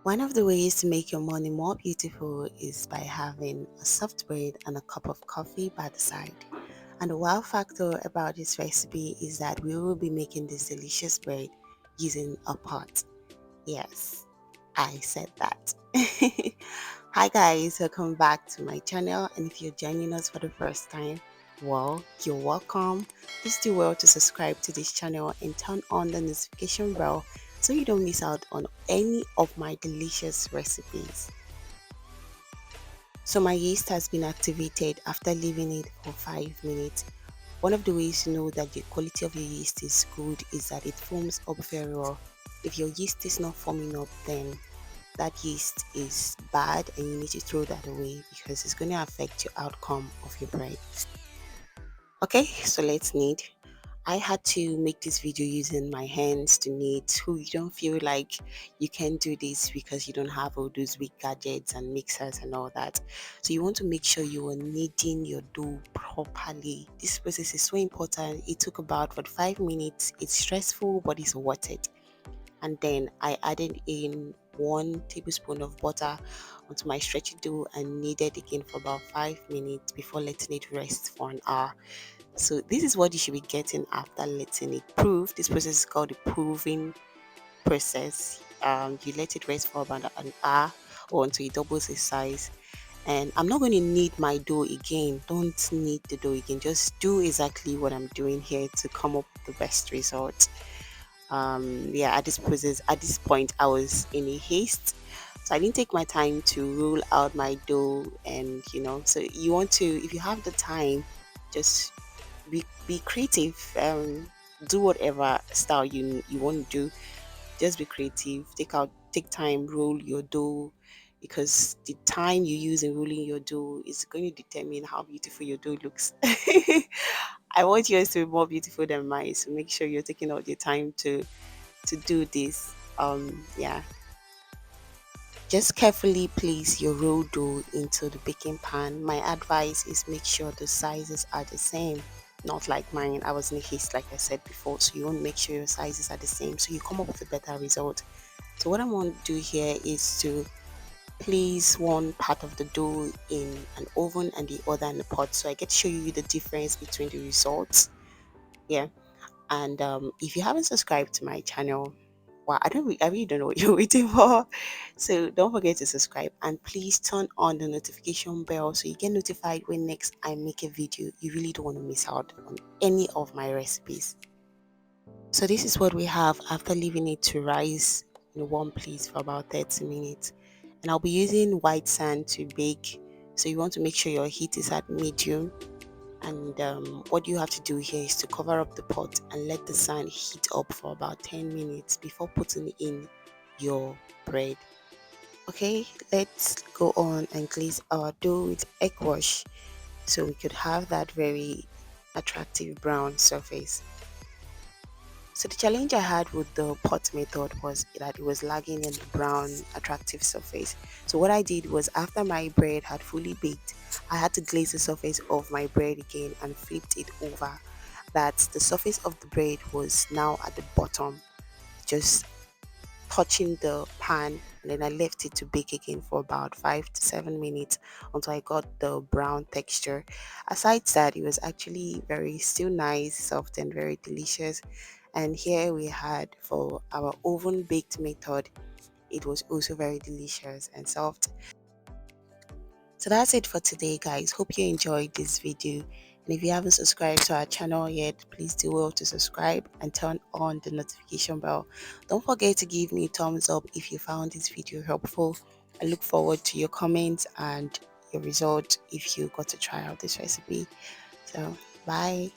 One of the ways to make your morning more beautiful is by having a soft bread and a cup of coffee by the side. And the wow factor about this recipe is that we will be making this delicious bread using a pot. Yes, I said that. Hi guys, welcome back to my channel, and if you're joining us for the first time, well, you're welcome. Please do well to subscribe to this channel and turn on the notification bell so you don't miss out on any of my delicious recipes. So my yeast has been activated after leaving it for 5 minutes. One of the ways to know that the quality of your yeast is good is that it forms up very well. If your yeast is not forming up, then that yeast is bad and you need to throw that away because it's going to affect your outcome of your bread. Okay, so let's knead. I had to make this video using my hands to knead, so you don't feel like you can do this because you don't have all those big gadgets and mixers and all that. So you want to make sure you are kneading your dough properly. This process is so important. It took about 45 minutes. It's stressful, but it's worth it. And then I added in 1 tablespoon of butter onto my stretchy dough and kneaded again for about 5 minutes before letting it rest for an hour. So this is what you should be getting after letting it prove. This process is called the proving process. You let it rest for about an hour or until it doubles its size. And I'm not going to knead my dough again. Don't knead the dough again. Just do exactly what I'm doing here to come up with the best result. Yeah, at this point I was in a haste, so I didn't take my time to roll out my dough. And so you want to, if you have the time, just be creative. Do whatever style you want to do. Just be creative. Take time, roll your dough, because the time you use in rolling your dough is going to determine how beautiful your dough looks. I want yours to be more beautiful than mine, so make sure you're taking all your time to do this. Yeah, just carefully place your roll dough into the baking pan. My advice is make sure the sizes are the same, not like mine. I was in a haste, like I said before, so you want to make sure your sizes are the same so you come up with a better result. So what I want to do here is to place one part of the dough in an oven and the other in the pot, so I get to show you the difference between the results. Yeah. And if you haven't subscribed to my channel, well, I really don't know what you're waiting for. So don't forget to subscribe and please turn on the notification bell so you get notified when next I make a video. You really don't want to miss out on any of my recipes. So this is what we have after leaving it to rise in one place for about 30 minutes. And I'll be using white sand to bake. So you want to make sure your heat is at medium, and what you have to do here is to cover up the pot and let the sand heat up for about 10 minutes before putting in your bread. Okay, let's go on and glaze our dough with egg wash so we could have that very attractive brown surface. So the challenge I had with the pot method was that it was lagging in the brown attractive surface. So what I did was, after my bread had fully baked, I had to glaze the surface of my bread again and flipped it over. That the surface of the bread was now at the bottom, just touching the pan, and then I left it to bake again for about 5 to 7 minutes until I got the brown texture. Aside that, it was actually very still nice, soft and very delicious. And here we had for our oven baked method, it was also very delicious and soft. So that's it for today, guys. Hope you enjoyed this video. And if you haven't subscribed to our channel yet, please do well to subscribe and turn on the notification bell. Don't forget to give me a thumbs up if you found this video helpful. I look forward to your comments and your result if you got to try out this recipe. So bye.